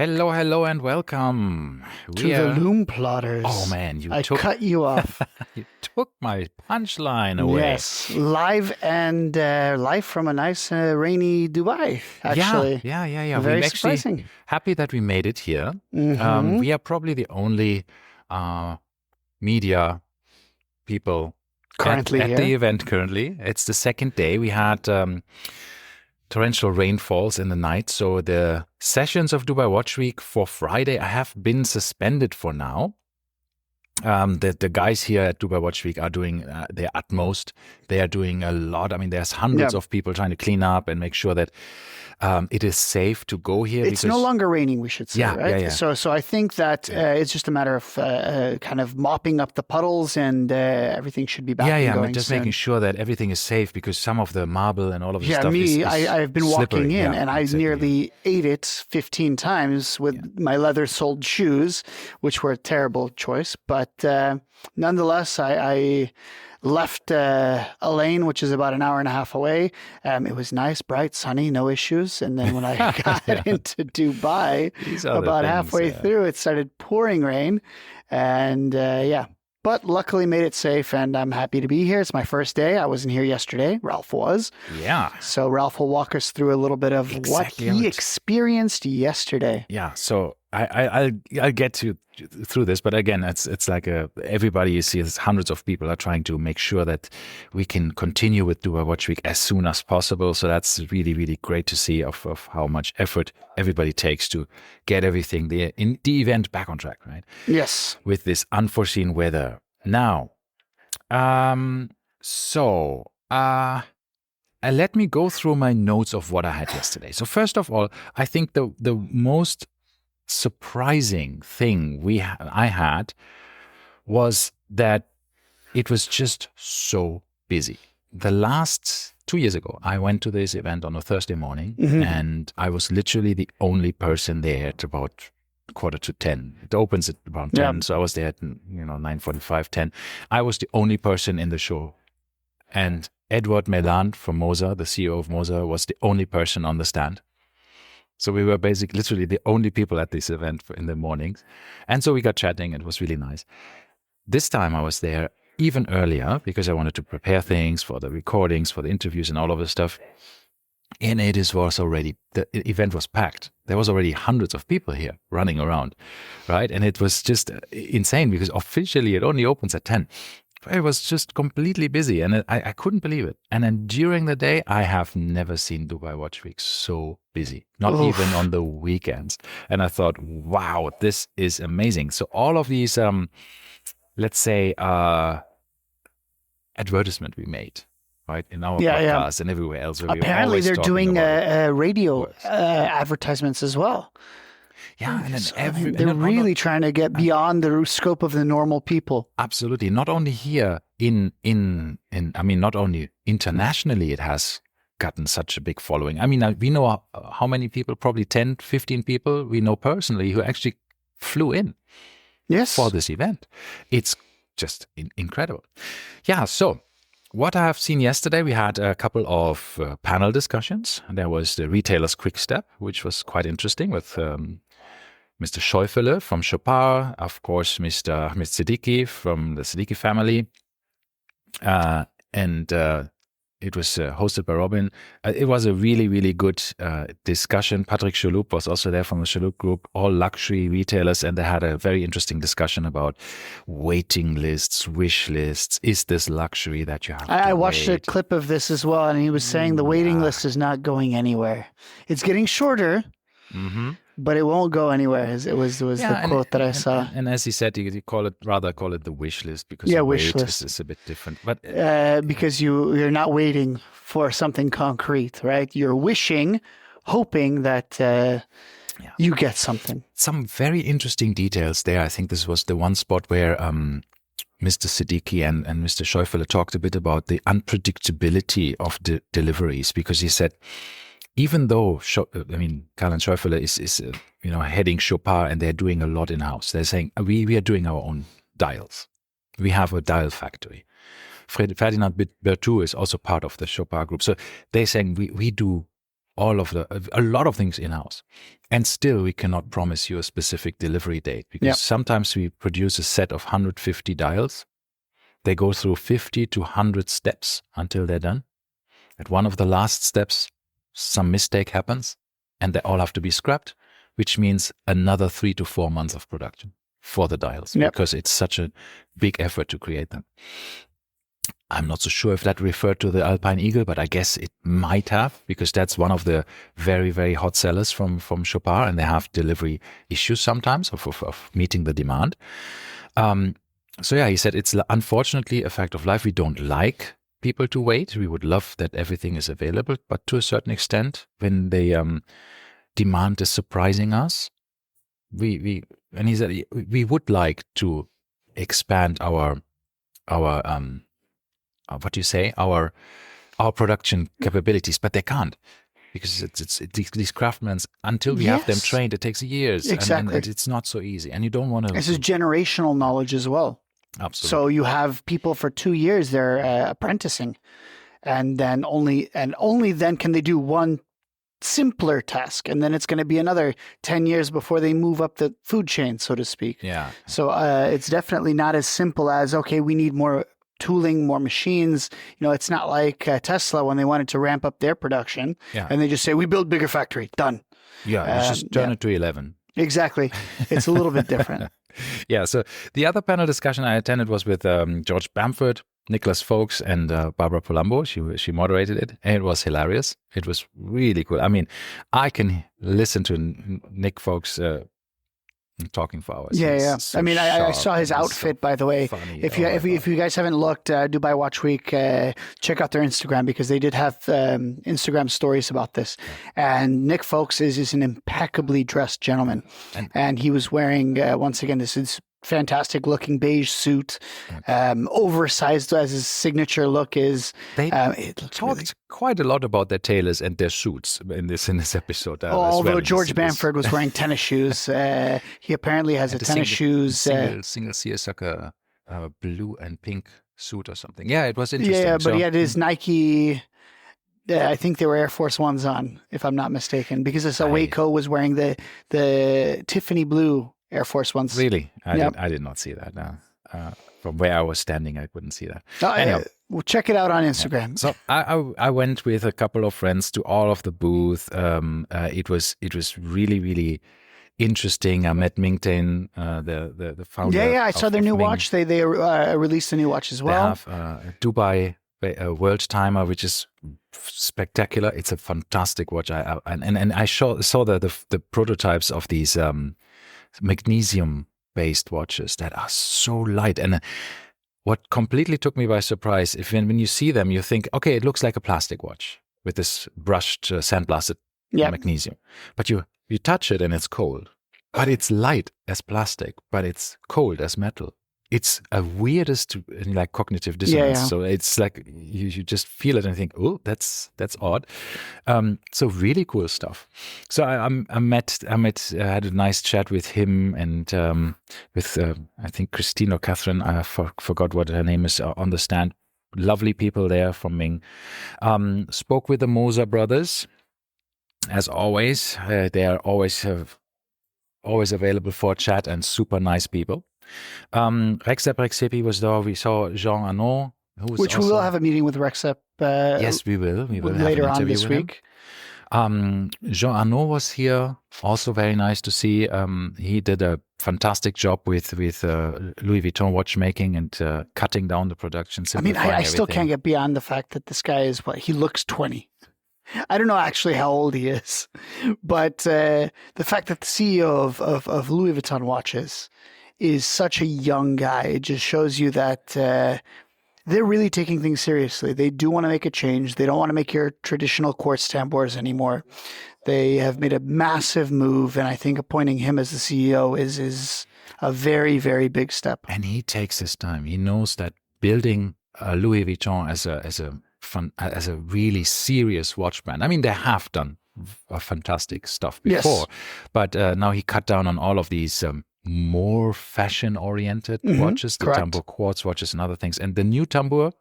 Hello, hello, and welcome. To the Lume Plotters. Oh man, I cut you off. You took my punchline away. Yes, live from a nice rainy Dubai. Actually, yeah. Very We're surprising. actually happy that we made it here. Mhm. We are probably the only media people Currently at here. the event. Currently, it's the second day. We had torrential rainfalls in the night, so the sessions of Dubai Watch Week for Friday have been suspended for now. The guys here at Dubai Watch Week are doing their utmost. They are doing a lot. I mean, there's hundreds of people trying to clean up and make sure that it is safe to go here. It's no longer raining, we should say, right? Yeah. So I think that it's just a matter of kind of mopping up the puddles, and everything should be back and going just soon. making sure that everything is safe, because some of the marble and all of the stuff is I've been slippery. walking in, and I nearly ate it 15 times with my leather-soled shoes, which were a terrible choice. But nonetheless, I left Elaine, which is about an hour and a half away. It was nice, bright, sunny, no issues. And then when I got into Dubai, about halfway through, it started pouring rain. And but luckily made it safe, and I'm happy to be here. It's my first day. I wasn't here yesterday. Ralph was. Yeah. So Ralph will walk us through a little bit of what he experienced yesterday. Yeah. So I'll get through this, but again, it's like everybody you see, there's hundreds of people are trying to make sure that we can continue with Dubai Watch Week as soon as possible. So that's really, really great to see of how much effort everybody takes to get everything in the event back on track, right? Yes. With this unforeseen weather. Now, let me go through my notes of what I had yesterday. So first of all, I think the most surprising thing I had was that it was just so busy. The last 2 years ago, I went to this event on a Thursday morning, and I was literally the only person there at about 9:45. It opens at around 10, so I was there at 9:45, 10. I was the only person in the show, and Edward Melan from Moser, the CEO of Moser, was the only person on the stand. So we were basically literally the only people at this event in the mornings. And so we got chatting. It was really nice. This time I was there even earlier because I wanted to prepare things for the recordings, for the interviews and all of this stuff. And the event was packed. There was already hundreds of people here running around, right? And it was just insane because officially it only opens at 10. It was just completely busy, and I couldn't believe it. And then during the day, I have never seen Dubai Watch Week so busy, not even on the weekends. And I thought, wow, this is amazing. So all of these, let's say, advertisement we made, right, in our podcast and everywhere else. Apparently, they're doing radio advertisements as well. Yeah, and they're really trying to get beyond the scope of the normal people. Absolutely. Not only here not only internationally, it has gotten such a big following. I mean, we know how many people, probably 10, 15 people we know personally who actually flew in for this event. It's just incredible. Yeah, so what I have seen yesterday, we had a couple of panel discussions. There was the Retailer's Quick Step, which was quite interesting with Mr. Schäufele from Chopard, of course, Mr. Siddiqui from the Siddiqui family, and it was hosted by Robin. It was a really, really good discussion. Patrick Chaloup was also there from the Chaloup Group, all luxury retailers, and they had a very interesting discussion about waiting lists, wish lists. Is this luxury that you have to I watched a clip of this as well, and he was saying the waiting list is not going anywhere. It's getting shorter. But it won't go anywhere. It was the quote that I saw. And as he said, you call it the wish list, because wish list is a bit different. But because you're not waiting for something concrete, right? You're wishing, hoping that you get something. Some very interesting details there. I think this was the one spot where Mr. Siddiqui and Mr. Schäufele talked a bit about the unpredictability of the deliveries, because he said, even though, Karl and Schäufele is heading Chopard, and they're doing a lot in-house. They're saying, we are doing our own dials. We have a dial factory. Ferdinand Berthoud is also part of the Chopard group. So they're saying, we do a lot of things in-house. And still, we cannot promise you a specific delivery date because sometimes we produce a set of 150 dials. They go through 50 to 100 steps until they're done. At one of the last steps, some mistake happens and they all have to be scrapped, which means another 3 to 4 months of production for the dials because it's such a big effort to create them. I'm not so sure if that referred to the Alpine Eagle, but I guess it might have, because that's one of the very, very hot sellers from Chopard, and they have delivery issues sometimes of meeting the demand. So yeah, he said it's unfortunately a fact of life. We don't like people to wait. We would love that everything is available, but to a certain extent, when the demand is surprising us, and he said we would like to expand our what do you say, our production capabilities, but they can't, because it's these craftsmen, until we have them trained, it takes years. Exactly. And it's not so easy, and you don't want to. This is generational knowledge as well. Absolutely. So you have people for 2 years they're apprenticing, and then only then can they do one simpler task, and then it's going to be another 10 years before they move up the food chain, so to speak. Yeah. So it's definitely not as simple as, okay, we need more tooling, more machines. You know, it's not like Tesla when they wanted to ramp up their production and they just say, we build bigger factory, done. Yeah, you just turn it to 11. Exactly. It's a little bit different. Yeah, so the other panel discussion I attended was with George Bamford, Nicholas Folks, and Barbara Polumbo. She moderated it, and it was hilarious. It was really cool. I mean, I can listen to Nick Folks talking for hours. Yeah. So I mean, I saw his outfit, by the way. Funny. If you guys haven't looked, Dubai Watch Week, check out their Instagram, because they did have Instagram stories about this. And Nick Folks is an impeccably dressed gentleman, and he was wearing once again this fantastic looking beige suit, oversized as his signature look is. They talked quite a lot about their tailors and their suits in this episode. Although George Bamford was wearing tennis shoes, he apparently has tennis shoes. Single seersucker, blue and pink suit or something. Yeah, it was interesting. Yeah, but he had his Nike. I think they were Air Force Ones on, if I'm not mistaken, because Waco was wearing the Tiffany blue Air Force Ones. Really? I did not see that. No. From where I was standing, I couldn't see that. Anyhow, we'll check it out on Instagram. Yeah. So I went with a couple of friends to all of the booth. It was really, really interesting. I met Ming Tin, the founder. Yeah. I saw their new watch. They released a new watch as well. They have Dubai World Timer, which is spectacular. It's a fantastic watch. I saw the prototypes of these magnesium-based watches that are so light. And what completely took me by surprise, when you see them, you think, okay, it looks like a plastic watch with this brushed, sandblasted magnesium. But you touch it and it's cold. But it's light as plastic, but it's cold as metal. It's a weirdest like cognitive dissonance. Yeah. So it's like you just feel it and think, oh, that's odd. So really cool stuff. So I had a nice chat with him and with I think Christine or Catherine. I forgot what her name is on the stand. Lovely people there from Ming. Spoke with the Moser brothers. As always, they are always available for chat and super nice people. Rexep Rexepi was there. We saw Jean Arnaud, which we will have a meeting with Rexep. Yes, we will. We will later have an on this week. Jean Arnaud was here. Also very nice to see. He did a fantastic job with Louis Vuitton watchmaking and cutting down the production. I mean, I still can't get beyond the fact that this guy is he looks 20. I don't know actually how old he is, but the fact that the CEO of Louis Vuitton watches is such a young guy, it just shows you that they're really taking things seriously. They do want to make a change. They don't want to make your traditional quartz tambours anymore. They have made a massive move, and I think appointing him as the CEO is a very, very big step. And he takes his time. He knows that building Louis Vuitton as a really serious watch brand. I mean, they have done fantastic stuff before, but now he cut down on all of these more fashion-oriented watches, the tambour quartz watches and other things. And the new tambour,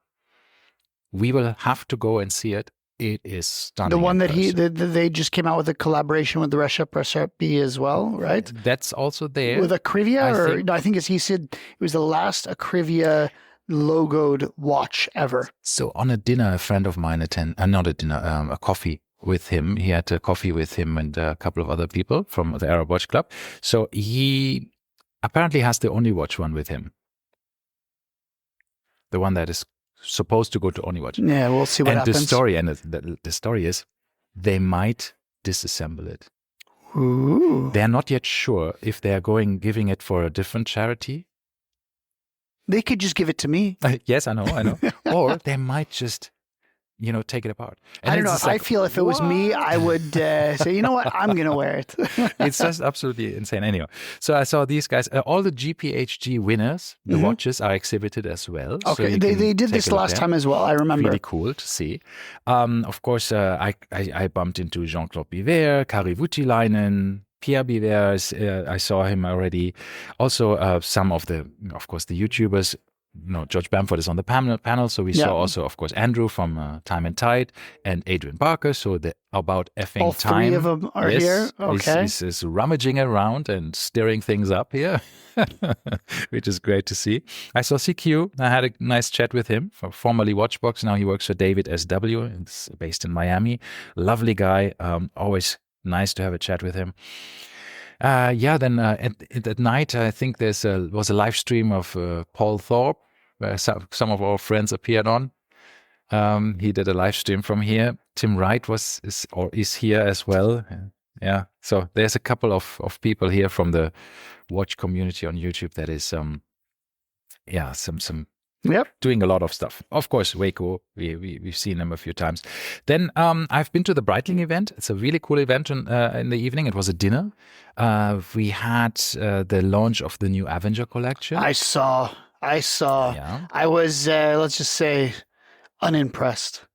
we will have to go and see it. It is stunning. The one in that person. they just came out with a collaboration with the Russia B as well, right? That's also there. With Akrivia, I or think. no, I think he said it was the last Akrivia logoed watch ever. So on a dinner, a friend of mine not a dinner, a coffee with him. He had a coffee with him and a couple of other people from the Arab Watch Club. So he apparently has the only watch one with him. The one that is supposed to go to Only Watch. Yeah, we'll see what happens. The story is they might disassemble it. Ooh. They're not yet sure if they're giving it for a different charity. They could just give it to me. Yes, I know. Or they might just, take it apart. And I don't know. If I feel if it was me, I would say, you know what? I'm going to wear it. It's just absolutely insane. Anyhow, so I saw these guys, all the GPHG winners, the watches are exhibited as well. Okay, so they did this last time as well. I remember. Really cool to see. Of course, I bumped into Jean-Claude Biver, Kari Voutilainen, Pierre Biver. I saw him already. Also, some of the YouTubers. George Bamford is on the panel, so we saw also, of course, Andrew from Time and Tide and Adrian Barker. So the About Effing All Time. three of them are here. Okay, he's rummaging around and stirring things up here, which is great to see. I saw CQ. I had a nice chat with him. Formerly Watchbox, now he works for David SW. It's based in Miami. Lovely guy. Always nice to have a chat with him. Then at night, I think was a live stream of Paul Thorpe, where some of our friends appeared on. He did a live stream from here. Tim Wright is here as well. Yeah, so there's a couple of people here from the watch community on YouTube that is some doing a lot of stuff. Of course, Waco, we've seen them a few times. Then I've been to the Breitling event. It's a really cool event in the evening. It was a dinner. We had the launch of the new Avenger collection. I saw. Yeah. I was, let's just say, unimpressed.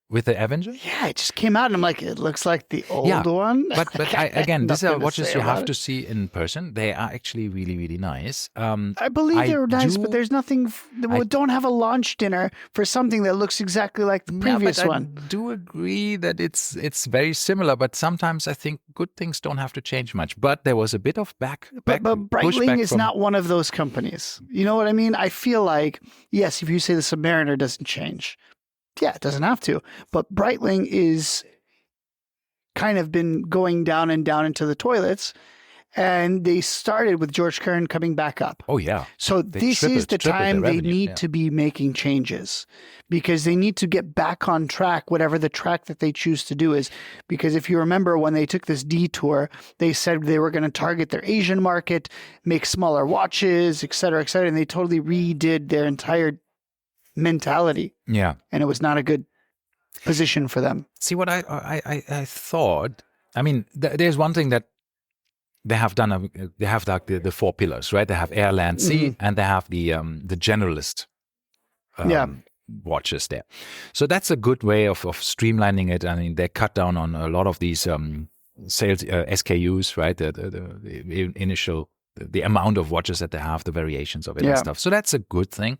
With the Avenger? Yeah, it just came out and I'm like, it looks like the old one. But these are watches you have to see in person. They are actually really, really nice. I believe they were nice, but there's nothing. We don't have a launch dinner for something that looks exactly like the previous one. I do agree that it's very similar, but sometimes I think good things don't have to change much. But there was a bit of but Breitling is not one of those companies. You know what I mean? I feel like, yes, if you say the Submariner doesn't change, yeah, it doesn't have to. But Breitling is kind of been going down and down into the toilets. And they started with George Kern coming back up. Oh, yeah. So this is the time they need to be making changes because they need to get back on track, whatever the track that they choose to do is. Because if you remember when they took this detour, they said they were going to target their Asian market, make smaller watches, et cetera, and they totally redid their entire mentality. Yeah. And it was not a good position for them. See, what I thought, I mean, there's one thing that they have done. They have like the four pillars, right? They have Air, Land, Sea, and they have the generalist watches there. So that's a good way of streamlining it. I mean, they cut down on a lot of these sales SKUs, right? The initial, the amount of watches that they have, the variations of it and stuff. So that's a good thing.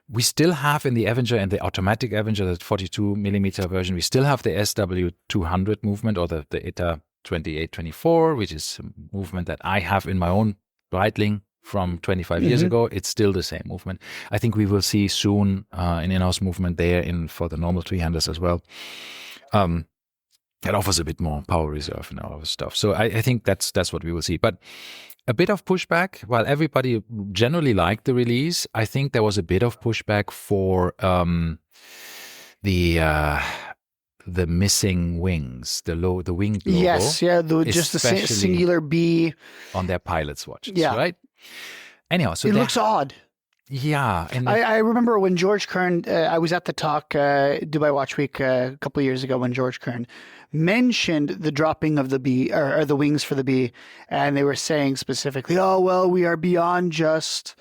We still have in the Avenger and the automatic Avenger, the 42 millimeter version, we still have the SW200 movement or the ETA 2824, which is a movement that I have in my own Breitling from 25 years ago. It's still the same movement. I think we will see soon an in-house movement there for the normal 300s as well. That offers a bit more power reserve and all of stuff. So I think that's what we will see. But a bit of pushback. While everybody generally liked the release, I think there was a bit of pushback for the missing wings, the winged logo. Yes, yeah, just the singular B on their pilot's watches, right? Anyhow, so it looks odd. Yeah. And I remember when George Kern, I was at the talk, Dubai Watch Week a couple of years ago when George Kern mentioned the dropping of the B or the wings for the B. And they were saying specifically, oh, well, we are beyond just,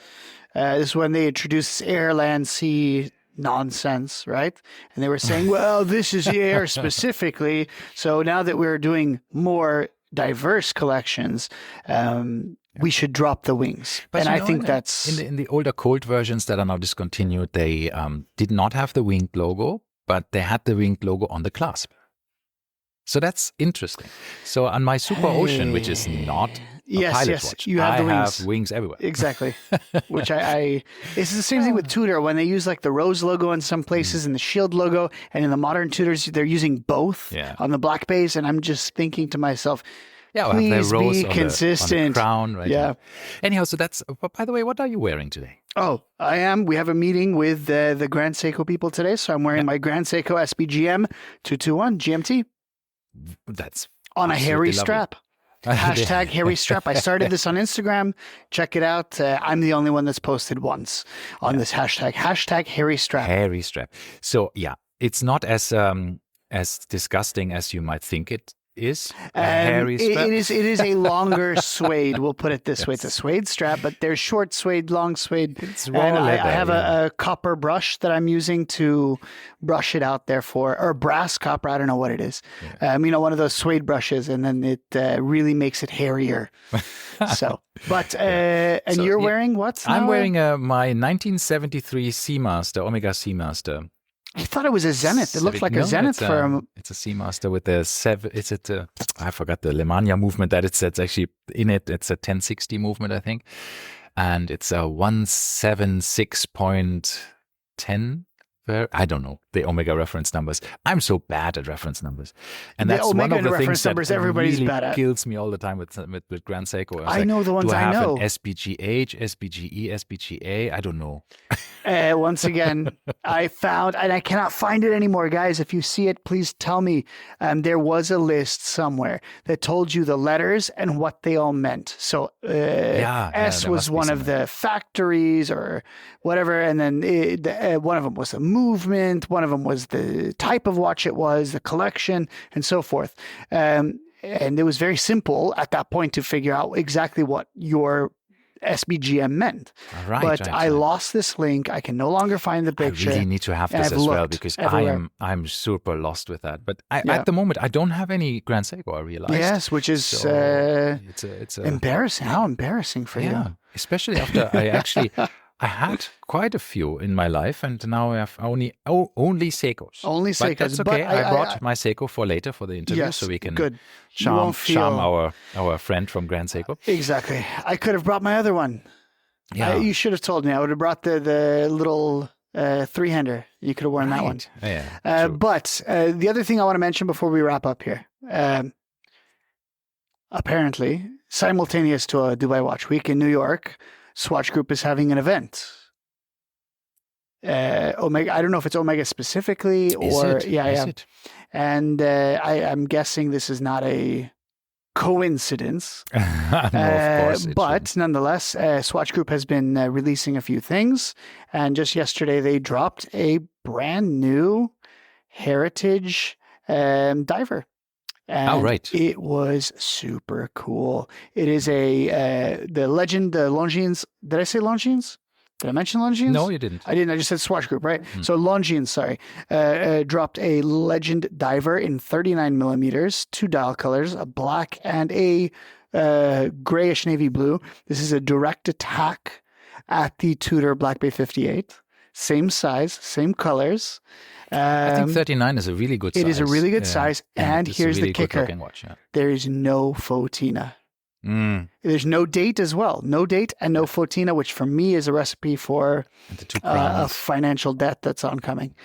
this is when they introduced Air, Land, Sea nonsense, right? And they were saying, well, this is the Air specifically. So now that we're doing more diverse collections, we should drop the wings. But I think that's in the older Colt versions that are now discontinued. They did not have the winged logo, but they had the winged logo on the clasp. So that's interesting. So on my Super Ocean, which is not a pilot watch, you have I the wings. have wings everywhere. Exactly. Which it's the same thing with Tudor when they use like the rose logo in some places and the shield logo, and in the modern Tudors they're using both on the black base, and I'm just thinking to myself, please be consistent. On the crown, right? Yeah. Anyhow, so that's. By the way, what are you wearing today? Oh, I am. We have a meeting with the Grand Seiko people today, so I'm wearing my Grand Seiko SBGM 221 GMT. That's on a hairy strap. Hashtag hairy strap. I started this on Instagram. Check it out. I'm the only one that's posted once on this hashtag. Hashtag hairy strap. Hairy strap. So yeah, it's not as disgusting as you might think it is. A hairy strap. It is a longer suede. We'll put it this way. It's a suede strap, but there's short suede, long suede. It's raw leather. I have a copper brush that I'm using to brush it out there or brass copper. I don't know what it is. Yeah. One of those suede brushes, and then it really makes it hairier. So, but and you're wearing what? I'm wearing my 1973 Seamaster, Omega Seamaster. I thought it was a Zenith. It looked like a Zenith firm. It's a Seamaster with a 7. Is it? I forgot the Lemania movement that it's actually in it. It's a 1060 movement, I think, and it's a 176.10. I don't know the Omega reference numbers. I'm so bad at reference numbers, and that's one of the things that everybody's really bad at. kills me all the time with Grand Seiko. I know the ones I know. Do I have an SBGH, SBGE, SBGA? I don't know. Once again, I found, and I cannot find it anymore, guys. If you see it, please tell me. There was a list somewhere that told you the letters and what they all meant. So S was one of the factories or whatever, and then one of them was a movement, one of them was the type of watch it was, the collection, and so forth. And it was very simple at that point to figure out exactly what your SBGM meant. But I lost this link. I can no longer find the picture. I really need to have this as well because I'm super lost with that. But at the moment, I don't have any Grand Seiko, I realized. Yes, which is it's embarrassing. How embarrassing for you. Especially after I had quite a few in my life, and now I have only Seikos. Only Seikos. But that's okay. I brought my Seiko for later for the interview, so we can charm our friend from Grand Seiko. Exactly. I could have brought my other one. Yeah. You should have told me. I would have brought the little three-hander. You could have worn that one. Yeah. But the other thing I want to mention before we wrap up here. Apparently, simultaneous to a Dubai Watch Week in New York, Swatch Group is having an event. Omega. I don't know if it's Omega specifically or Is it? And I'm guessing this is not a coincidence. No, of course. But nonetheless, Swatch Group has been releasing a few things, and just yesterday they dropped a brand new heritage diver. And it was super cool. It is the legend, the Longines. Did I say Longines? Did I mention Longines? No, you didn't. I didn't. I just said Swatch Group, right? So Longines, sorry, dropped a legend diver in 39 millimeters, 2 dial colors, a black and a grayish navy blue. This is a direct attack at the Tudor Black Bay 58. Same size, same colors. I think 39 is a really good size. It is a really good size. And here's the kicker. Watch, there is no Fotina. There's no date as well. No date and no Fotina, which for me is a recipe for a financial debt that's oncoming.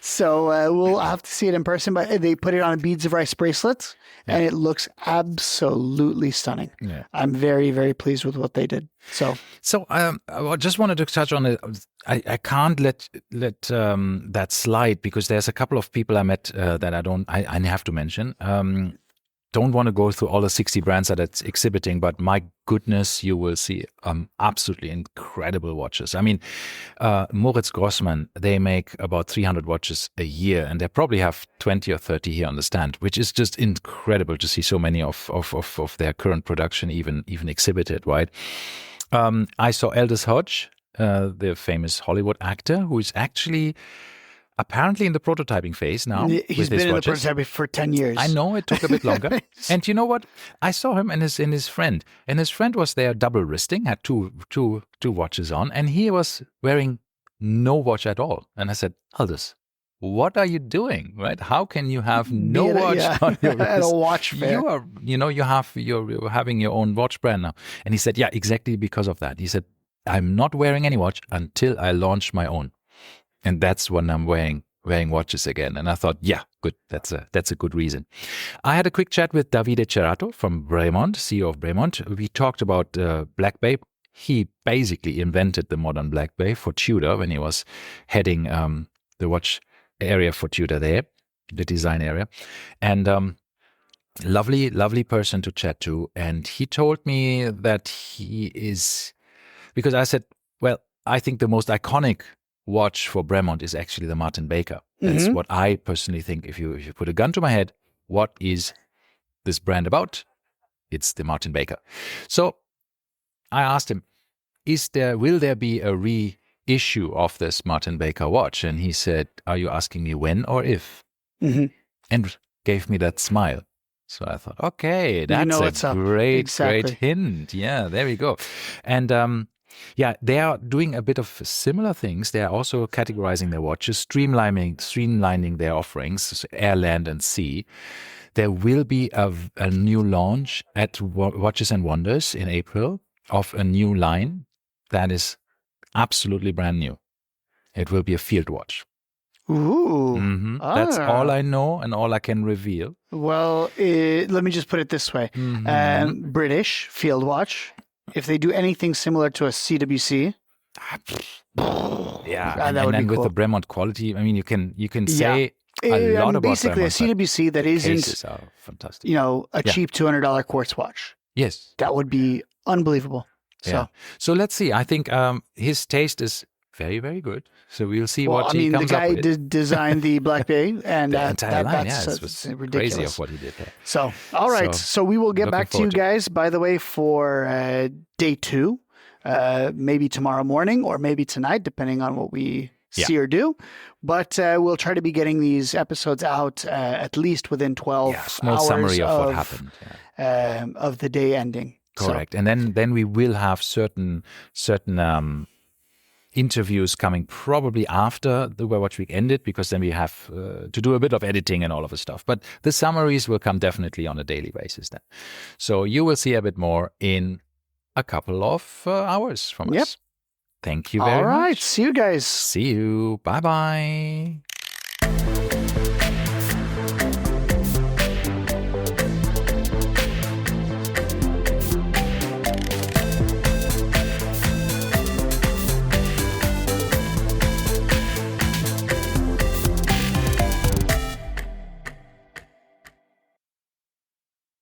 So we'll have to see it in person, but they put it on a beads of rice bracelet, and it looks absolutely stunning. Yeah. I'm very, very pleased with what they did. So I just wanted to touch on it. I can't let that slide because there's a couple of people I met that I have to mention. Don't want to go through all the 60 brands that it's exhibiting, but my goodness, you will see absolutely incredible watches. I mean, Moritz Grossmann, they make about 300 watches a year, and they probably have 20 or 30 here on the stand, which is just incredible to see so many of their current production even exhibited, right? I saw Aldous Hodge, the famous Hollywood actor, who is actually apparently in the prototyping phase now. He's been in the prototyping for 10 years. I know, it took a bit longer. And you know what? I saw him and his friend. And his friend was there double wristing, had two watches on. And he was wearing no watch at all. And I said, Aldous, what are you doing, right? How can you have no Be at a- watch yeah, on your at a wrist? watch fair. You are, you're having your own watch brand now. And he said, yeah, exactly because of that. He said, I'm not wearing any watch until I launch my own. And that's when I'm wearing watches again. And I thought, yeah, good. That's a good reason. I had a quick chat with Davide Cerato from Bremont, CEO of Bremont. We talked about Black Bay. He basically invented the modern Black Bay for Tudor when he was heading the watch area for Tudor there, the design area. And lovely person to chat to. And he told me that he is, because I said, well, I think the most iconic watch for Bremont is actually the Martin Baker. That's what I personally think. If you put a gun to my head, what is this brand about? It's the Martin Baker. So I asked him, will there be a reissue of this Martin Baker watch? And he said, are you asking me when or if? And gave me that smile. So I thought, okay, that's a great hint. Yeah, there we go. And yeah, they are doing a bit of similar things. They are also categorizing their watches, streamlining their offerings, so air, land, and sea. There will be a new launch at Watches and Wonders in April of a new line that is absolutely brand new. It will be a field watch. Ooh. That's all I know and all I can reveal. Well, let me just put it this way. British field watch. If they do anything similar to a CWC, yeah, that and would then be with cool. the Bremont quality, I mean, you can say a lot about basically Bremont, a CWC that cases isn't, are fantastic. a cheap $200 quartz watch. Yes, That would be unbelievable. So, yeah. So let's see. I think his taste is very, very good. So we'll see what he the comes up guy with. designed the Black Bay and The entire line, that's it was ridiculous. crazy of what he did there. So, all right. So we will get back to you guys, by the way, for day 2, maybe tomorrow morning or maybe tonight, depending on what we see or do. But we'll try to be getting these episodes out at least within 12 small hours summary of what happened. Of the day ending. Correct. And then we will have certain interviews coming probably after the Watch Week ended, because then we have to do a bit of editing and all of the stuff. But the summaries will come definitely on a daily basis then. So you will see a bit more in a couple of hours from us. Thank you very much. All right. See you guys. See you. Bye-bye.